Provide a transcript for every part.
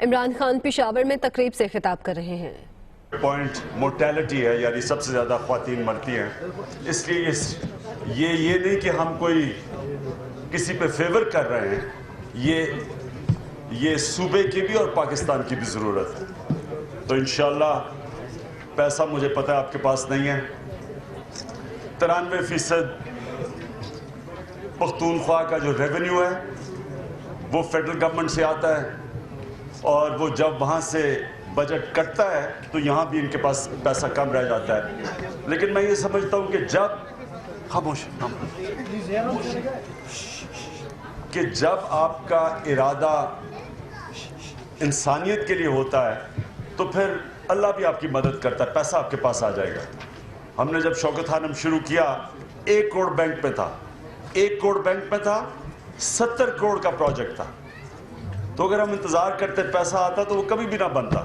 عمران خان پشاور میں تقریب سے خطاب کر رہے ہیں۔ پوائنٹ مورٹیلٹی ہے، یعنی سب سے زیادہ خواتین مرتی ہیں، اس لیے یہ نہیں کہ ہم کوئی کسی پہ فیور کر رہے ہیں، یہ صوبے کی بھی اور پاکستان کی بھی ضرورت ہے۔ تو انشاءاللہ پیسہ مجھے پتہ ہے آپ کے پاس نہیں ہے، 93% پختونخوا کا جو ریونیو ہے وہ فیڈرل گورنمنٹ سے آتا ہے، اور وہ جب وہاں سے بجٹ کٹتا ہے تو یہاں بھی ان کے پاس پیسہ کم رہ جاتا ہے۔ لیکن میں یہ سمجھتا ہوں کہ جب آپ کا ارادہ انسانیت کے لیے ہوتا ہے تو پھر اللہ بھی آپ کی مدد کرتا ہے، پیسہ آپ کے پاس آ جائے گا۔ ہم نے جب شوکت خانم شروع کیا 1 کروڑ بینک پہ تھا، 1 کروڑ بینک میں تھا، 70 کروڑ کا پروجیکٹ تھا، تو اگر ہم انتظار کرتے پیسہ آتا تو وہ کبھی بھی نہ بنتا،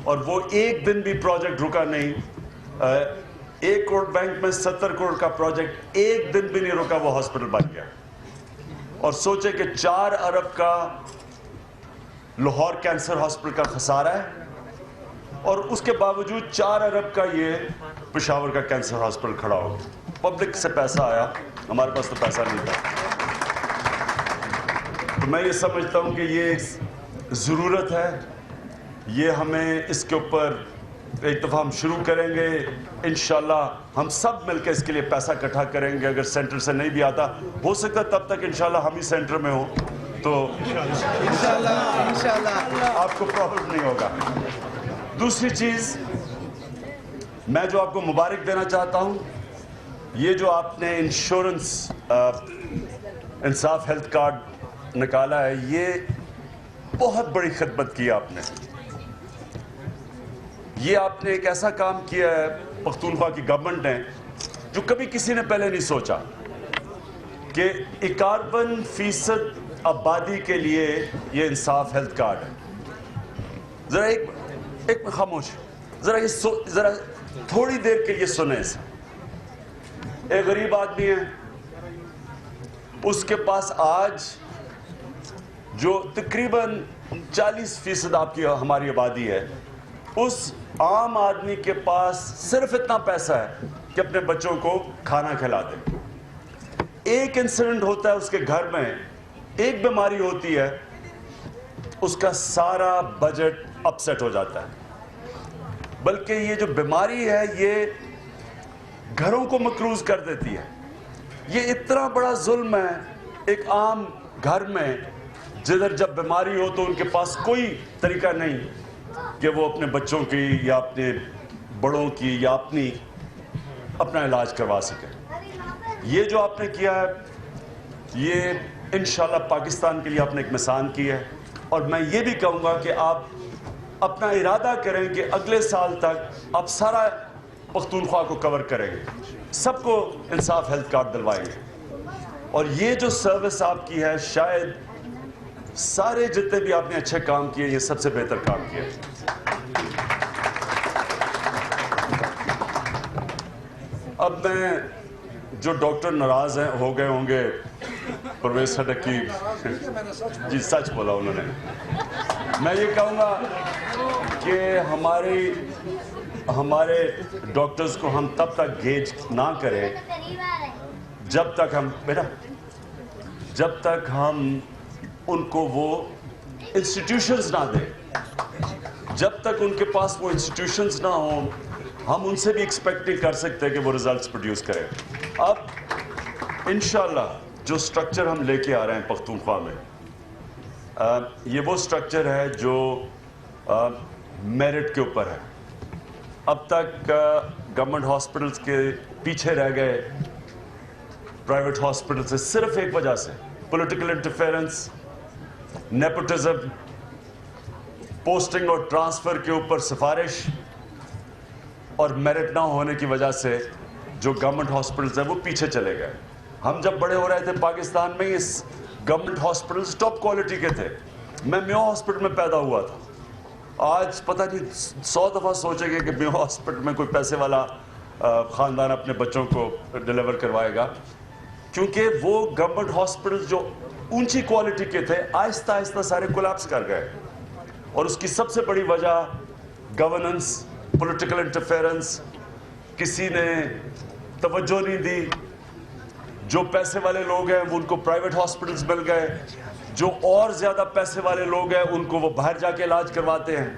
اور وہ ایک دن بھی پروجیکٹ رکا نہیں۔ 1 کروڑ بینک میں 70 کروڑ کا پروجیکٹ ایک دن بھی نہیں رکا، وہ ہاسپٹل بن گیا۔ اور سوچے کہ 4 ارب کا لاہور کینسر ہاسپٹل کا خسارہ ہے، اور اس کے باوجود 4 ارب کا یہ پشاور کا کینسر ہاسپٹل کھڑا ہو گیا۔ پبلک سے پیسہ آیا، ہمارے پاس تو پیسہ نہیں تھا۔ تو میں یہ سمجھتا ہوں کہ یہ ضرورت ہے، یہ ہمیں اس کے اوپر ایک دفعہ ہم شروع کریں گے، انشاءاللہ ہم سب مل کے اس کے لیے پیسہ اکٹھا کریں گے۔ اگر سینٹر سے نہیں بھی آتا، ہو سکتا ہے تب تک انشاءاللہ ہم ہی سینٹر میں ہوں تو انشاءاللہ آپ کو پرابلم نہیں ہوگا۔ دوسری چیز میں جو آپ کو مبارک دینا چاہتا ہوں، یہ جو آپ نے انشورنس انصاف ہیلتھ کارڈ نکالا ہے، یہ بہت بڑی خدمت کی آپ نے۔ یہ آپ نے ایک ایسا کام کیا ہے پختونخوا کی گورنمنٹ نے جو کبھی کسی نے پہلے نہیں سوچا، کہ 51% آبادی کے لیے یہ انصاف ہیلتھ کارڈ ہے۔ ذرا ایک خاموش، ذرا تھوڑی دیر کے لیے سنیں اسے۔ ایک غریب آدمی ہے، اس کے پاس آج جو تقریباً 40% آپ کی ہماری آبادی ہے، اس عام آدمی کے پاس صرف اتنا پیسہ ہے کہ اپنے بچوں کو کھانا کھلا دے۔ ایک انسیڈنٹ ہوتا ہے اس کے گھر میں، ایک بیماری ہوتی ہے، اس کا سارا بجٹ اپسیٹ ہو جاتا ہے۔ بلکہ یہ جو بیماری ہے یہ گھروں کو مقروض کر دیتی ہے۔ یہ اتنا بڑا ظلم ہے ایک عام گھر میں، جدھر جب بیماری ہو تو ان کے پاس کوئی طریقہ نہیں کہ وہ اپنے بچوں کی یا اپنے بڑوں کی یا اپنا علاج کروا سکے۔ یہ جو آپ نے کیا ہے، یہ انشاءاللہ پاکستان کے لیے آپ نے ایک مثال کی ہے، اور میں یہ بھی کہوں گا کہ آپ اپنا ارادہ کریں کہ اگلے سال تک آپ سارا پختونخوا کو کور کریں گے، سب کو انصاف ہیلتھ کارڈ دلوائیں گے۔ اور یہ جو سروس آپ کی ہے، شاید سارے جتنے بھی آپ نے اچھے کام کیے، یہ سب سے بہتر کام کیا۔ اب میں جو ڈاکٹر ناراض ہو گئے ہوں گے، پرویز صدقی جی سچ بولا انہوں نے، میں یہ کہوں گا کہ ہمارے ڈاکٹرز کو ہم تب تک گیج نہ کریں جب تک ہم ان کو وہ انسٹیٹیوشنز نہ دیں، جب تک ان کے پاس وہ انسٹیٹیوشنز نہ ہوں، ہم ان سے بھی ایکسپیکٹ نہیں کر سکتے کہ وہ ریزلٹس پروڈیوس کریں۔ اب انشاءاللہ جو سٹرکچر ہم لے کے آ رہے ہیں پختونخوا میں، یہ وہ سٹرکچر ہے جو میرٹ کے اوپر ہے۔ اب تک گورنمنٹ ہاسپٹلز کے پیچھے رہ گئے پرائیویٹ ہاسپٹل سے صرف ایک وجہ سے، پولیٹیکل انٹرفیرنس، نیپوٹزم، پوسٹنگ اور ٹرانسفر کے اوپر سفارش، اور میرٹ نہ ہونے کی وجہ سے جو گورنمنٹ ہاسپٹلز ہیں وہ پیچھے چلے گئے۔ ہم جب بڑے ہو رہے تھے پاکستان میں، اس گورنمنٹ ہاسپٹلز ٹاپ کوالٹی کے تھے۔ میں میو ہاسپٹل میں پیدا ہوا تھا، آج پتہ نہیں 100 دفعہ سوچیں گے کہ میو ہاسپٹل میں کوئی پیسے والا خاندان اپنے بچوں کو ڈیلیور کروائے گا، کیونکہ وہ گورنمنٹ ہاسپٹل جو اونچی کوالٹی کے تھے آہستہ آہستہ سارے کولیپس کر گئے۔ اور اس کی سب سے بڑی وجہ گورننس، پولیٹیکل انٹرفیئرنس، کسی نے توجہ نہیں دی. جو پیسے والے لوگ ہیں وہ ان کو پرائیویٹ ہاسپٹلز مل گئے، جو اور زیادہ پیسے والے لوگ ہیں ان کو وہ باہر جا کے علاج کرواتے ہیں.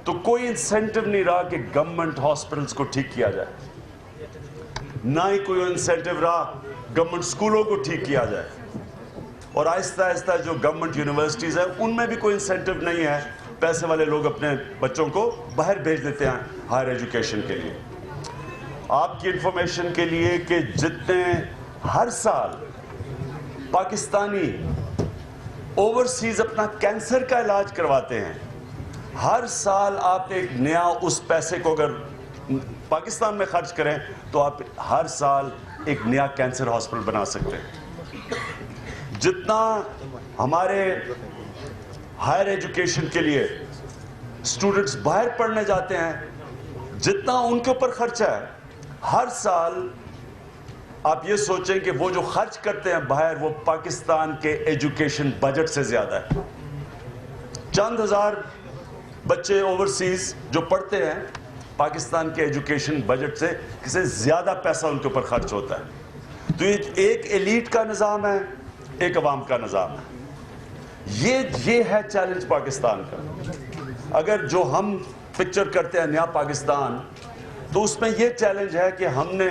تو کوئی انسینٹیو نہیں رہا کہ گورنمنٹ ہاسپٹلز کو ٹھیک کیا جائے، نہ ہی کوئی انسینٹیو رہا گورنمنٹ اسکولوں کو ٹھیک کیا جائے. اور آہستہ آہستہ جو گورنمنٹ یونیورسٹیز ہیں ان میں بھی کوئی انسینٹیو نہیں ہے. پیسے والے لوگ اپنے بچوں کو باہر بھیج دیتے ہیں ہائر ایجوکیشن کے لیے. آپ کی انفارمیشن کے لیے کہ جتنے ہر سال پاکستانی اوورسیز اپنا کینسر کا علاج کرواتے ہیں، ہر سال آپ ایک نیا اس پیسے کو اگر پاکستان میں خرچ کریں تو آپ ہر سال ایک نیا کینسر ہاسپٹل بنا سکتے ہیں. جتنا ہمارے ہائر ایجوکیشن کے لیے اسٹوڈنٹس باہر پڑھنے جاتے ہیں، جتنا ان کے اوپر خرچہ ہے ہر سال، آپ یہ سوچیں کہ وہ جو خرچ کرتے ہیں باہر وہ پاکستان کے ایجوکیشن بجٹ سے زیادہ ہے. چند ہزار بچے اوورسیز جو پڑھتے ہیں، پاکستان کے ایجوکیشن بجٹ سے زیادہ پیسہ ان کے اوپر خرچ ہوتا ہے. تو یہ ایک ایلیٹ کا نظام ہے، ایک عوام کا نظام ہے. یہ ہے چیلنج پاکستان کا. اگر جو ہم پکچر کرتے ہیں نیا پاکستان، تو اس میں یہ چیلنج ہے کہ ہم نے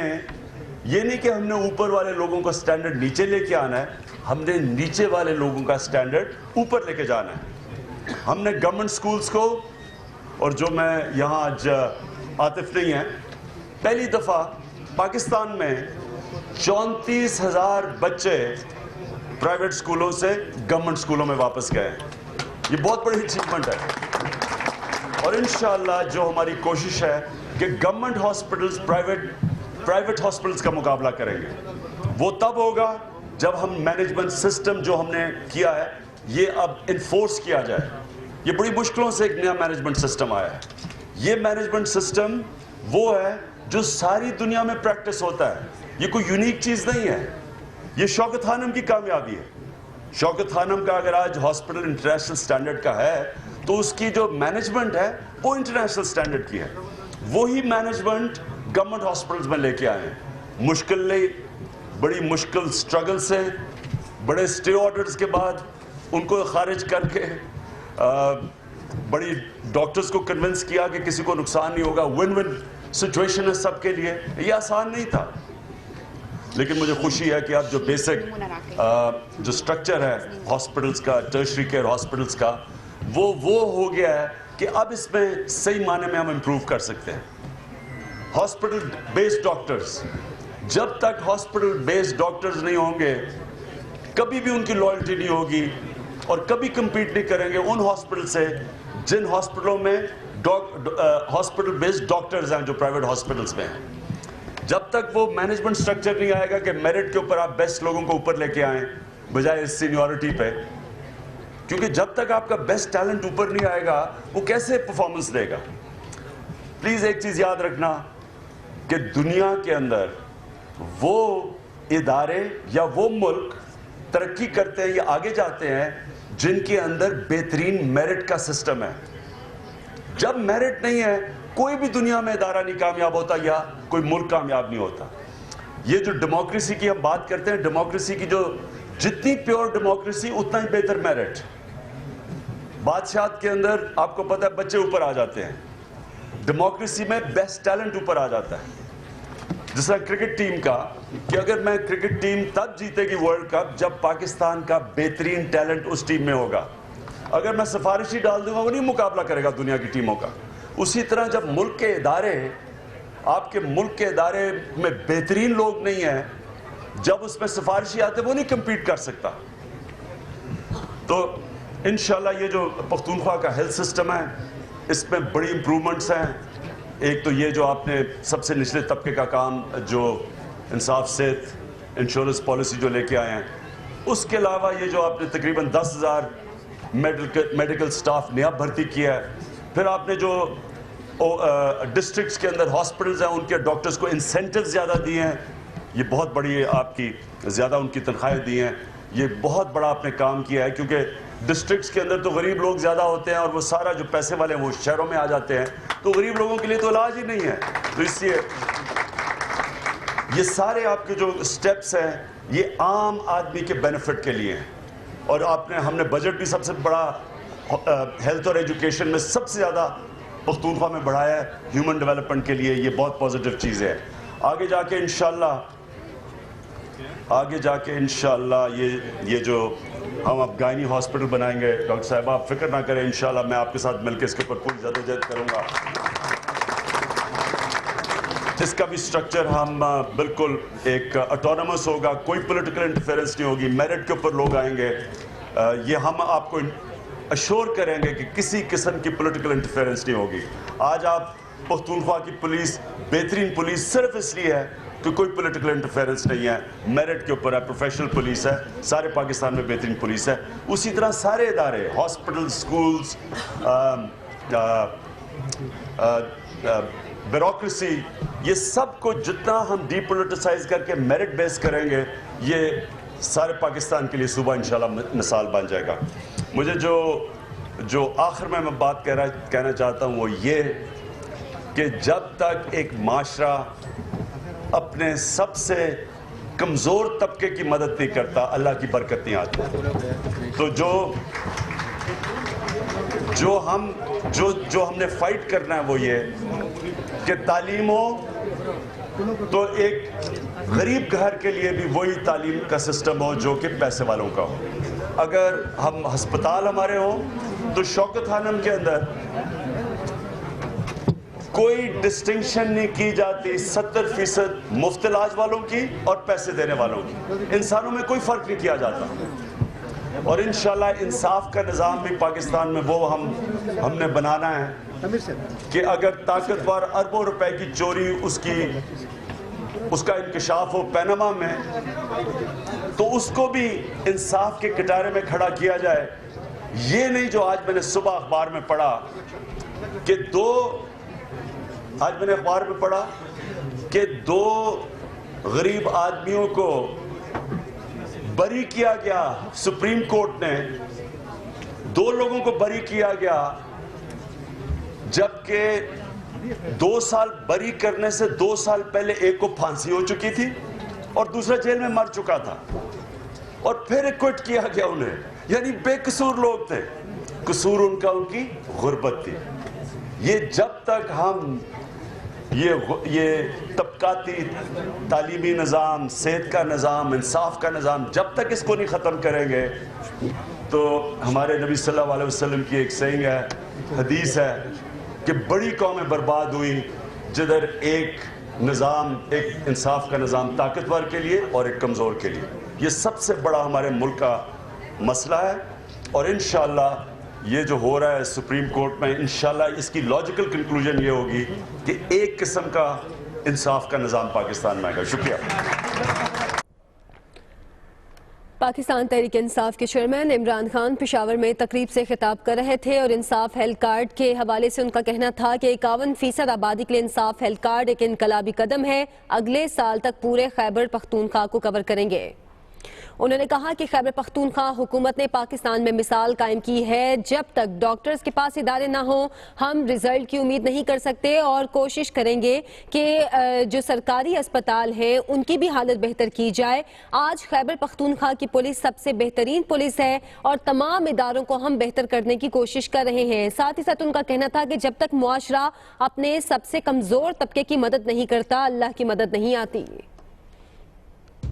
یہ نہیں کہ ہم نے اوپر والے لوگوں کا سٹینڈرڈ نیچے لے کے آنا ہے، ہم نے نیچے والے لوگوں کا سٹینڈرڈ اوپر لے کے جانا ہے. ہم نے گورنمنٹ سکولز کو، اور جو میں یہاں آج عاطف نہیں ہیں، پہلی دفعہ پاکستان میں 34,000 بچے پرائیویٹ سکولوں سے گورنمنٹ سکولوں میں واپس گئے. یہ بہت بڑی اچیومنٹ ہے. اور انشاءاللہ جو ہماری کوشش ہے کہ گورنمنٹ ہاسپٹلز پرائیویٹ ہاسپٹلز کا مقابلہ کریں گے. وہ تب ہوگا جب ہم مینجمنٹ سسٹم جو ہم نے کیا ہے یہ اب انفورس کیا جائے. یہ بڑی مشکلوں سے ایک نیا مینجمنٹ سسٹم آیا ہے. یہ مینجمنٹ سسٹم وہ ہے جو ساری دنیا میں پریکٹس ہوتا ہے. یہ کوئی یونیک چیز نہیں ہے. یہ شوکت خانم کی کامیابی ہے. شوکت خانم کا اگر آج ہاسپٹل انٹرنیشنل سٹینڈرڈ کا ہے تو اس کی جو مینجمنٹ ہے وہ انٹرنیشنل سٹینڈرڈ کی ہے. وہی مینجمنٹ گورنمنٹ ہاسپٹلز میں لے کے آئے ہیں. بڑی مشکل سٹرگل سے، بڑے اسٹے آرڈرز کے بعد ان کو خارج کر کے بڑی ڈاکٹرز کو کنونس کیا کہ کسی کو نقصان نہیں ہوگا. ون ون سچویشن ہے سب کے لیے. یہ آسان نہیں تھا، لیکن مجھے خوشی ہے کہ اب جو بیسک جو سٹرکچر ہے ہاسپٹلز کا، ٹرشری کیئر ہاسپٹلز کا، وہ ہو گیا ہے کہ اب اس میں صحیح معنی میں ہم امپروو کر سکتے ہیں. ہاسپٹل بیسڈ ڈاکٹرز، جب تک ہاسپٹل بیسڈ ڈاکٹرز نہیں ہوں گے کبھی بھی ان کی لائلٹی نہیں ہوگی اور کبھی کمپیٹ نہیں کریں گے ان ہاسپٹل سے جن ہاسپٹلوں میں ہاسپٹل بیسڈ ڈاکٹرز ہیں جو پرائیویٹ ہاسپٹلز میں ہیں. جب تک وہ مینجمنٹ سٹرکچر نہیں آئے گا کہ میرٹ کے اوپر آپ بیسٹ لوگوں کو اوپر لے کے آئیں بجائے سینیورٹی پہ، کیونکہ جب تک آپ کا بیسٹ ٹیلنٹ اوپر نہیں آئے گا وہ کیسے پرفارمنس دے گا. پلیز ایک چیز یاد رکھنا کہ دنیا کے اندر وہ ادارے یا وہ ملک ترقی کرتے ہیں یا آگے جاتے ہیں جن کے اندر بہترین میرٹ کا سسٹم ہے. جب میرٹ نہیں ہے کوئی بھی دنیا میں ادارہ نہیں کامیاب ہوتا یا کوئی ملک کامیاب نہیں ہوتا. یہ جو ڈیموکریسی کی ہم بات کرتے ہیں، ڈیموکریسی کی جو جتنی پیور ڈیموکریسی اتنا ہی بہتر میرٹ. بادشاہت کے اندر آپ کو پتہ ہے بچے اوپر آ جاتے ہیں، ڈیموکریسی میں بیسٹ ٹیلنٹ اوپر آ جاتا ہے. جس طرح کرکٹ ٹیم کا کہ اگر میں کرکٹ ٹیم تب جیتے گی ورلڈ کپ جب پاکستان کا بہترین ٹیلنٹ اس ٹیم میں ہوگا. اگر میں سفارشی ڈال دوں گا وہ نہیں مقابلہ کرے گا دنیا کی ٹیموں کا. اسی طرح جب ملک کے ادارے، آپ کے ملک کے ادارے میں بہترین لوگ نہیں ہیں، جب اس میں سفارشی آتے وہ نہیں کمپیٹ کر سکتا. تو انشاءاللہ یہ جو پختونخوا کا ہیلتھ سسٹم ہے اس میں بڑی امپرومنٹس ہیں. ایک تو یہ جو آپ نے سب سے نچلے طبقے کا کام جو انصاف صحت انشورنس پالیسی جو لے کے آئے ہیں، اس کے علاوہ یہ جو آپ نے تقریباً 10,000 میڈیکل سٹاف نیا بھرتی کیا ہے. پھر آپ نے جو ڈسٹرکٹس کے اندر ہاسپٹلز ہیں ان کے ڈاکٹرز کو انسینٹیو زیادہ دیے ہیں. یہ بہت بڑی آپ کی زیادہ ان کی تنخواہیں دی ہیں. یہ بہت بڑا آپ نے کام کیا ہے کیونکہ ڈسٹرکٹس کے اندر تو غریب لوگ زیادہ ہوتے ہیں اور وہ سارا جو پیسے والے ہیں وہ شہروں میں آ جاتے ہیں, تو غریب لوگوں کے لیے تو علاج ہی نہیں ہے. تو اس لیے یہ سارے آپ کے جو سٹیپس ہیں یہ عام آدمی کے بینیفٹ کے لیے ہیں. اور ہم نے بجٹ بھی سب سے بڑا ہیلتھ اور ایجوکیشن میں سب سے زیادہ پختونخوا میں بڑھایا ہے ہیومن ڈیولپمنٹ کے لیے. یہ بہت پازیٹیو چیز ہے. آگے جا کے انشاءاللہ یہ جو ہم اب گائنی ہاسپٹل بنائیں گے, ڈاکٹر صاحبہ آپ فکر نہ کریں, انشاءاللہ میں آپ کے ساتھ مل کے اس کے اوپر پوری جدوجہد کروں گا. اس کا بھی سٹرکچر ہم بالکل ایک اٹونومس ہوگا, کوئی پولیٹیکل انٹرفیرنس نہیں ہوگی, میرٹ کے اوپر لوگ آئیں گے. یہ ہم آپ کو اشور کریں گے کہ کسی قسم کی پولیٹیکل انٹرفیرنس نہیں ہوگی. آج آپ پختونخوا کی پولیس بہترین پولیس صرف اس لیے ہے کہ کوئی پولیٹیکل انٹرفیرنس نہیں ہے, میرٹ کے اوپر ہے, پروفیشنل پولیس ہے, سارے پاکستان میں بہترین پولیس ہے. اسی طرح سارے ادارے, ہاسپٹل, سکولز, بیوروکریسی, یہ سب کو جتنا ہم ڈی پولیٹیسائز کر کے میرٹ بیس کریں گے, یہ سارے پاکستان کے لیے صوبہ انشاءاللہ مثال بن جائے گا. مجھے جو آخر میں بات کہنا چاہتا ہوں وہ یہ کہ جب تک ایک معاشرہ اپنے سب سے کمزور طبقے کی مدد نہیں کرتا, اللہ کی برکت نہیں آتی. تو جو ہم نے فائٹ کرنا ہے وہ یہ کہ تعلیم ہو تو ایک غریب گھر کے لیے بھی وہی تعلیم کا سسٹم ہو جو کہ پیسے والوں کا ہو. اگر ہم ہسپتال ہمارے ہوں تو شوکت خانم کے اندر کوئی ڈسٹنکشن نہیں کی جاتی 70% مفت علاج والوں کی اور پیسے دینے والوں کی. انسانوں میں کوئی فرق نہیں کیا جاتا. اور انشاءاللہ انصاف کا نظام بھی پاکستان میں وہ ہم نے بنانا ہے کہ اگر طاقتور اربوں روپے کی چوری اس کا انکشاف ہو پیناما میں, تو اس کو بھی انصاف کے کٹارے میں کھڑا کیا جائے. یہ نہیں جو آج میں نے صبح اخبار میں پڑھا کہ دو غریب آدمیوں کو بری کیا گیا. سپریم کورٹ نے 2 لوگوں کو بری کیا گیا, جبکہ 2 سال بری کرنے سے 2 سال پہلے ایک کو پھانسی ہو چکی تھی اور دوسرا جیل میں مر چکا تھا, اور پھر ایکوٹ کیا گیا انہیں. یعنی بے قصور لوگ تھے, قصور ان کی غربت تھی. یہ جب تک ہم یہ طبقاتی تعلیمی نظام, صحت کا نظام, انصاف کا نظام, جب تک اس کو نہیں ختم کریں گے تو ہمارے نبی صلی اللہ علیہ وسلم کی ایک سینگ ہے, حدیث ہے کہ بڑی قومیں برباد ہوئی جدھر ایک انصاف کا نظام طاقتور کے لیے اور ایک کمزور کے لیے. یہ سب سے بڑا ہمارے ملک کا مسئلہ ہے. اور انشاءاللہ یہ جو ہو رہا ہے سپریم کورٹ میں, انشاءاللہ اس کی لاجیکل کنکلوژن یہ ہوگی کہ ایک قسم کا انصاف کا نظام پاکستان میں آئے گا. شکریہ. پاکستان تحریک انصاف کے چیئرمین عمران خان پشاور میں تقریب سے خطاب کر رہے تھے اور انصاف ہیلتھ کارڈ کے حوالے سے ان کا کہنا تھا کہ 51% آبادی کے لیے انصاف ہیلتھ کارڈ ایک انقلابی قدم ہے. اگلے سال تک پورے خیبر پختونخوا کو کور کریں گے. انہوں نے کہا کہ خیبر پختونخوا حکومت نے پاکستان میں مثال قائم کی ہے. جب تک ڈاکٹرز کے پاس ادارے نہ ہوں ہم رزلٹ کی امید نہیں کر سکتے, اور کوشش کریں گے کہ جو سرکاری اسپتال ہیں ان کی بھی حالت بہتر کی جائے. آج خیبر پختونخوا کی پولیس سب سے بہترین پولیس ہے اور تمام اداروں کو ہم بہتر کرنے کی کوشش کر رہے ہیں. ساتھ ہی ساتھ ان کا کہنا تھا کہ جب تک معاشرہ اپنے سب سے کمزور طبقے کی مدد نہیں کرتا, اللہ کی مدد نہیں آتی.